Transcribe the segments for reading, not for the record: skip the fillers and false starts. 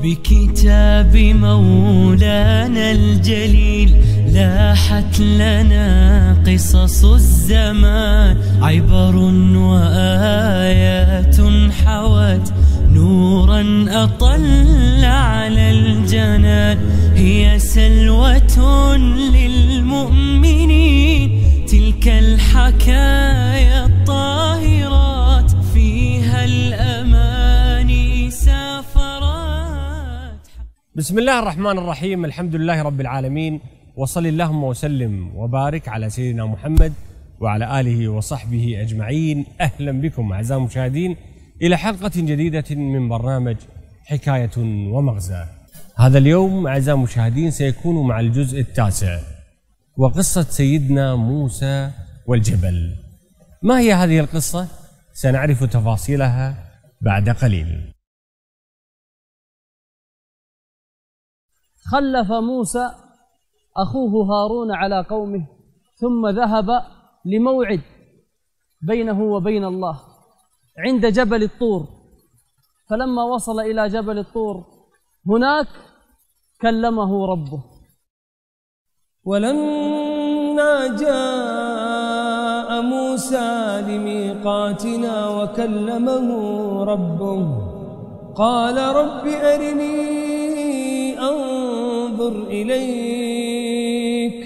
بكتاب مولانا الجليل لاحت لنا قصص الزمان، عبر وآيات حوت نورا أطل على الجنان، هي سلوة للمؤمنين تلك الحكايا الطاهرات، فيها الأماني سافرات. بسم الله الرحمن الرحيم، الحمد لله رب العالمين، وصل اللهم وسلم وبارك على سيدنا محمد وعلى آله وصحبه أجمعين. أهلا بكم أعزائي المشاهدين إلى حلقة جديدة من برنامج حكاية ومغزى. هذا اليوم أعزائي المشاهدين سيكون مع الجزء التاسع وقصة سيدنا موسى والجبل. ما هي هذه القصة؟ سنعرف تفاصيلها بعد قليل. خلف موسى أخوه هارون على قومه، ثم ذهب لموعد بينه وبين الله عند جبل الطور. فلما وصل إلى جبل الطور هناك كلمه ربه. ولما جاء موسى لميقاتنا وكلمه ربه قال رب أرني أنظر إليك،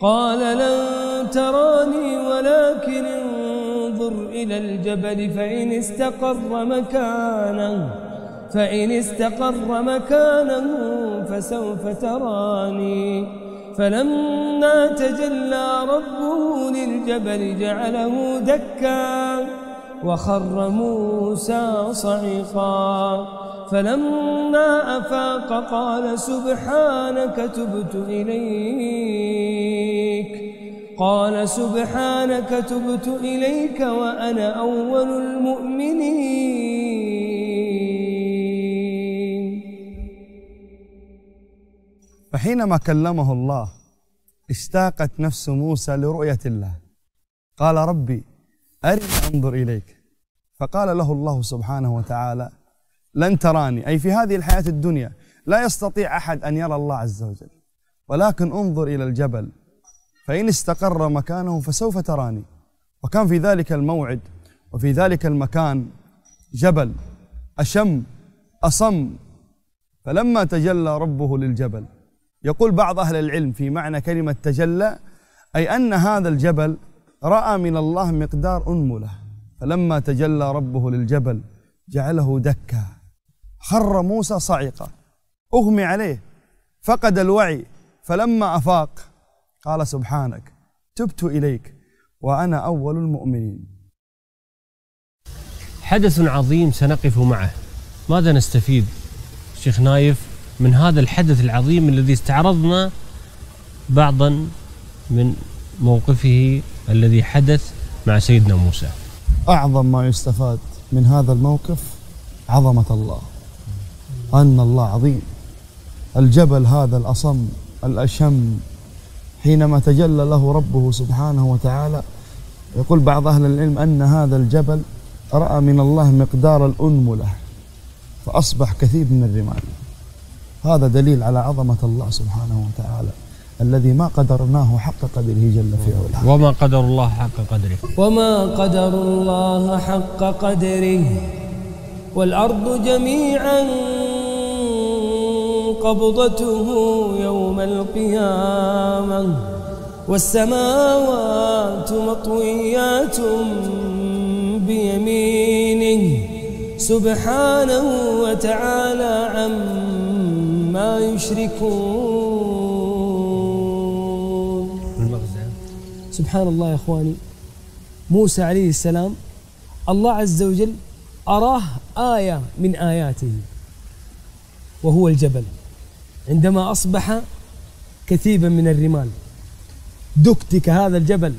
قال لن تراني ولكن انظر إلى الجبل فإن استقر مكانه فسوف تراني. فلما تجلى ربه للجبل جعله دكا وخر موسى صعقا. فلما أفاق قال سبحانك تبت إليك وأنا أول المؤمنين. فحينما كلمه الله اشتاقت نفس موسى لرؤية الله، قال ربي أرني أنظر إليك، فقال له الله سبحانه وتعالى لن تراني، أي في هذه الحياة الدنيا لا يستطيع أحد أن يرى الله عز وجل، ولكن انظر إلى الجبل فإن استقر مكانه فسوف تراني. وكان في ذلك الموعد وفي ذلك المكان جبل أشم أصم. فلما تجلى ربه للجبل، يقول بعض أهل العلم في معنى كلمة تجلى أي أن هذا الجبل رأى من الله مقدار أنملة. فلما تجلى ربه للجبل جعله دكا، خر موسى صعقا، أغمي عليه، فقد الوعي. فلما أفاق قال سبحانك تبت إليك وأنا أول المؤمنين. حدث عظيم سنقف معه. ماذا نستفيد شيخ نايف من هذا الحدث العظيم الذي استعرضنا بعضا من موقفه الذي حدث مع سيدنا موسى؟ أعظم ما يستفاد من هذا الموقف عظمة الله، أن الله عظيم. الجبل هذا الأصم الأشم حينما تجلى له ربه سبحانه وتعالى، يقول بعض أهل العلم أن هذا الجبل رأى من الله مقدار الأنملة فأصبح كثير من الرمال. هذا دليل على عظمة الله سبحانه وتعالى الذي ما قدرناه حق قدره جل في علاه. وما قدر الله حق قدره. وما قدر الله حق قدره. والأرض جميعا قبضته يوم القيامة والسماوات مطويات بيمينه سبحانه وتعالى عما يشركون. سبحان الله يا إخواني، موسى عليه السلام الله عز وجل أراه آية من آياته وهو الجبل، عندما أصبح كثيبا من الرمال دكتك هذا الجبل.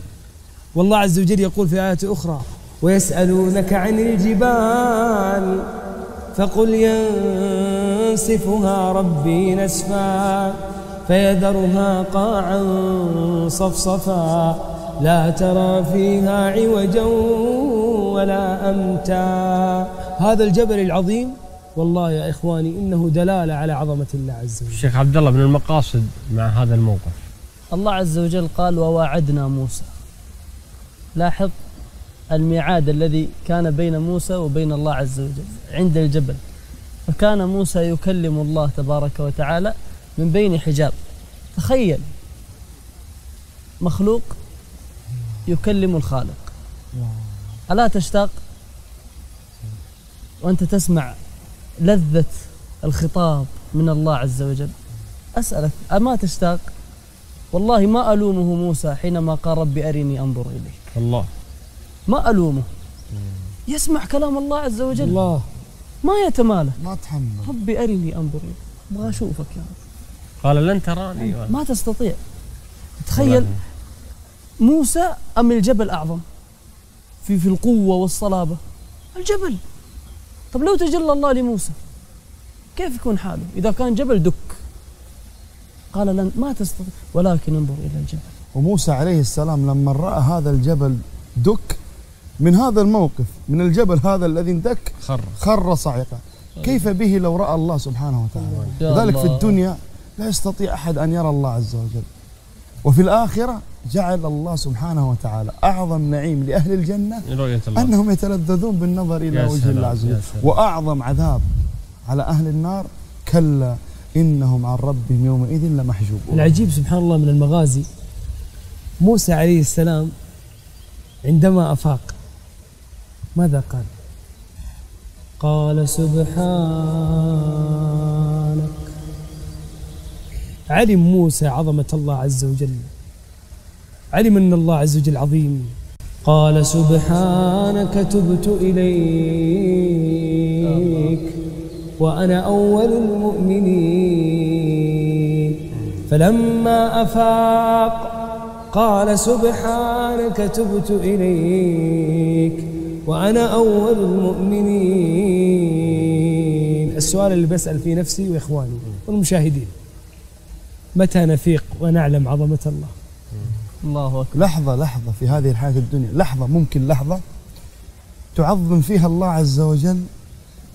والله عز وجل يقول في آيات أخرى ويسألونك عن الجبال فقل ينسفها ربي نسفا فيذرها قاعا صفصفا لا ترى فيها عوجا ولا أمتا. هذا الجبل العظيم والله يا إخواني إنه دلالة على عظمة الله عز وجل. الشيخ عبد الله من المقاصد مع هذا الموقف الله عز وجل قال وواعدنا موسى. لاحظ الميعاد الذي كان بين موسى وبين الله عز وجل عند الجبل، فكان موسى يكلم الله تبارك وتعالى من بين حجاب. تخيل مخلوق يكلم الخالق، ألا تشتاق وأنت تسمع لذة الخطاب من الله عز وجل؟ أسألك أما تشتاق؟ والله ما ألومه موسى حينما قال ربي أرني أنظر إليك، الله ما ألومه، يسمع كلام الله عز وجل الله ما يتمالى، ما تحمل. ربي أرني أنظر إليك، أبغى أشوفك يا رب. قال لن تراني ما تستطيع. تخيل موسى أم الجبل أعظم في القوة والصلابة؟ الجبل. طب لو تجلى الله لموسى كيف يكون حاله إذا كان جبل دك؟ قال لن ما تستطيع ولكن انظر إلى الجبل. وموسى عليه السلام لما رأى هذا الجبل دك من هذا الموقف، من الجبل هذا الذي اندك خر صاعقا، كيف به لو رأى الله سبحانه وتعالى؟ لذلك في الدنيا لا يستطيع أحد أن يرى الله عز وجل، وفي الآخرة جعل الله سبحانه وتعالى أعظم نعيم لأهل الجنة أنهم يتلذذون بالنظر إلى وجه الله عز وجل، وأعظم عذاب على أهل النار كلا إنهم عن ربهم يومئذ لمحجوبون. العجيب سبحان الله من المغازي، موسى عليه السلام عندما أفاق ماذا قال؟ قال سبحانك. علم موسى عظمة الله عز وجل، علم أن الله عز وجل عظيم. قال سبحانك تبت إليك وأنا أول المؤمنين. فلما أفاق قال سبحانك تبت إليك وأنا أول المؤمنين. السؤال اللي بسأل فيه نفسي وإخواني والمشاهدين، متى نفيق ونعلم عظمة الله؟ الله أكبر. لحظة في هذه الحياة الدنيا، لحظة ممكن لحظة تعظم فيها الله عز وجل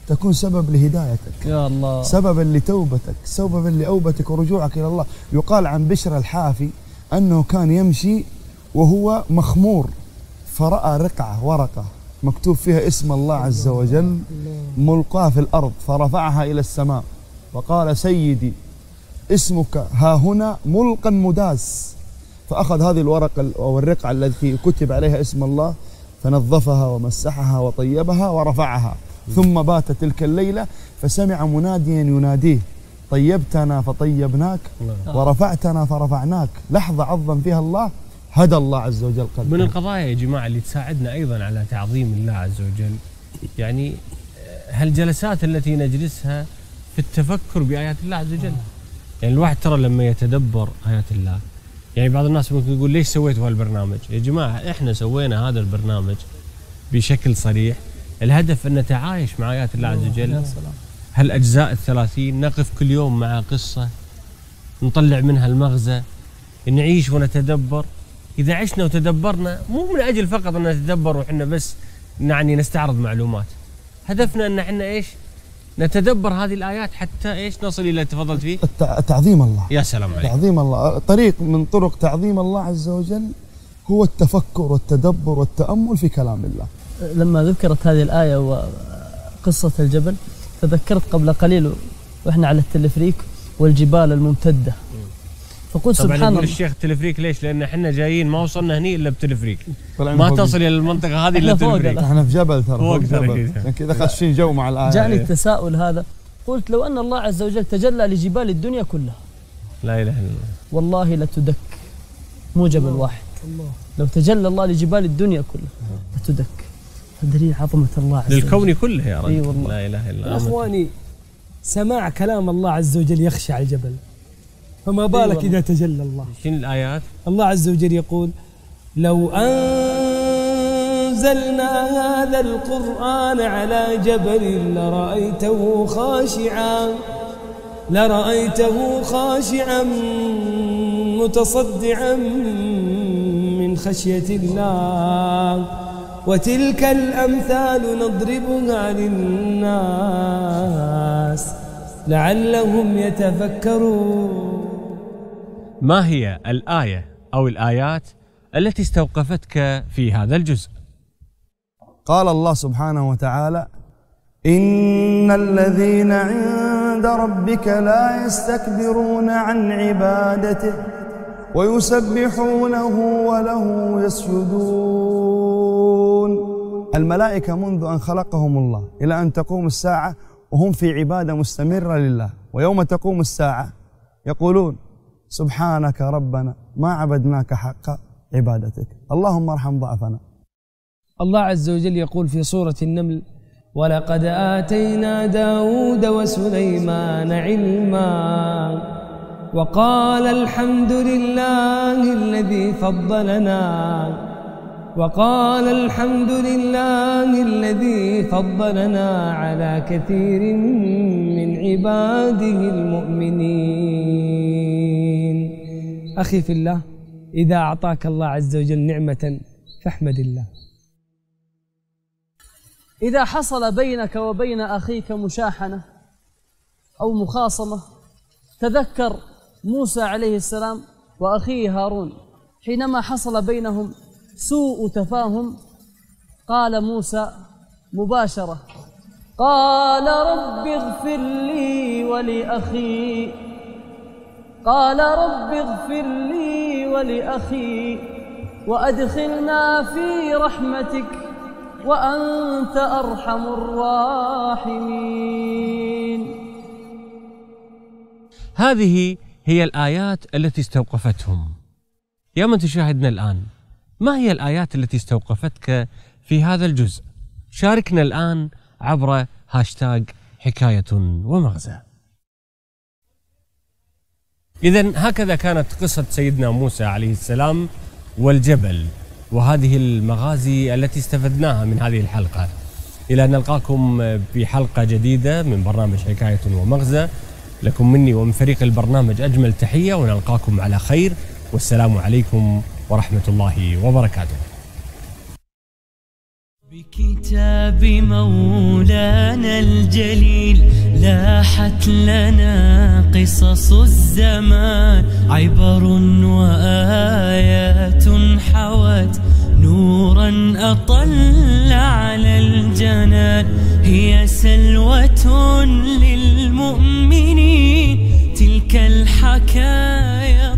تكون سبب لهدايتك يا الله، سببا لتوبتك، سببا لأوبتك ورجوعك إلى الله. يقال عن بشر الحافي أنه كان يمشي وهو مخمور فرأى رقعة ورقة مكتوب فيها اسم الله عز وجل ملقاة في الأرض، فرفعها إلى السماء وقال سيدي اسمك ها هنا ملقا مداس، فأخذ هذه الورقة أو الرقعة التي كتب عليها اسم الله فنظفها ومسحها وطيبها ورفعها، ثم بات تلك الليلة فسمع مناديا يناديه طيبتنا فطيبناك ورفعتنا فرفعناك. لحظة عظم فيها الله، هدى الله عز وجل قلبه. من القضايا يا جماعة اللي تساعدنا أيضا على تعظيم الله عز وجل يعني هالجلسات التي نجلسها في التفكر بآيات الله عز وجل. يعني الواحد ترى لما يتدبر آيات الله، يعني بعض الناس ممكن يقول ليش سويتوا هالبرنامج؟ يا جماعة احنا سوينا هذا البرنامج بشكل صريح، الهدف أن نتعايش مع آيات الله عز وجل. هالأجزاء 30 نقف كل يوم مع قصة نطلع منها المغزى، نعيش ونتدبر. إذا عشنا وتدبرنا مو من أجل فقط أن نتدبر وإحنا بس يعني نستعرض معلومات، هدفنا أن إحنا إيش؟ نتدبر هذه الآيات حتى إيش؟ نصل إلى تفضلت فيه تعظيم الله. يا سلام عليك. تعظيم الله، طريق من طرق تعظيم الله عز وجل هو التفكر والتدبر والتأمل في كلام الله. لما ذكرت هذه الآية وقصة الجبل تذكرت قبل قليل وإحنا على التلفريك والجبال الممتدة، فقلت سبحان الله. الشيخ التلفريك ليش؟ لأن احنا جايين ما وصلنا هني إلا بتلفريك، ما تصل إلى المنطقة هذه إلا بتلفريك. احنا في جبل ترى، فوق جبل، كذا خاشين جو مع الآية. جاءني التساؤل هذا، قلت لو أن الله عز وجل تجلى لجبال الدنيا كلها لا إله إلا الله والله لتدك، مو جبل واحد. لو تجلى الله لجبال الدنيا كلها لتدك. دليل عظمة الله عز وجل للكون كله يا رجل. والله. لا إله إلا الله. يا إخواني سماع كلام الله عز وجل يخشع الجبل، فما بالك إذا تجلى الله. شنو الآيات؟ الله عز وجل يقول لو أنزلنا هذا القرآن على جبل لرأيته خاشعا متصدعا من خشية الله. وتلك الأمثال نضربها للناس لعلهم يتفكرون. ما هي الآية أو الآيات التي استوقفتك في هذا الجزء؟ قال الله سبحانه وتعالى: إن الذين عند ربك لا يستكبرون عن عبادته ويسبحونه وله يسجدون. الملائكة منذ أن خلقهم الله إلى أن تقوم الساعة وهم في عبادة مستمرة لله، ويوم تقوم الساعة يقولون: سبحانك ربنا ما عبدناك حق عبادتك، اللهم ارحم ضعفنا. الله عز وجل يقول في سورة النمل: ولقد آتينا داود وسليمان علما وقال الحمد لله الذي فضلنا على كثير من عباده المؤمنين. أخي في الله، إذا أعطاك الله عز وجل نعمة فاحمد الله. إذا حصل بينك وبين أخيك مشاحنة أو مخاصمة، تذكر موسى عليه السلام وأخيه هارون حينما حصل بينهم سوء تفاهم. قال موسى مباشرة: قال رب اغفر لي ولأخي وأدخلنا في رحمتك وأنت أرحم الراحمين. هذه هي الآيات التي استوقفتهم. يا من تشاهدنا الآن، ما هي الآيات التي استوقفتك في هذا الجزء؟ شاركنا الآن عبر هاشتاج حكاية ومغزى. إذن هكذا كانت قصة سيدنا موسى عليه السلام والجبل، وهذه المغازي التي استفدناها من هذه الحلقة. إلى أن نلقاكم بحلقة جديدة من برنامج حكاية ومغزى. لكم مني ومن فريق البرنامج أجمل تحية، ونلقاكم على خير، والسلام عليكم ورحمة الله وبركاته. بكتاب مولانا الجليل لاحت لنا قصص الزمان، عبر وآيات حوت نورا أطل على الجنان، هي سلوة للمؤمنين تلك الحكايا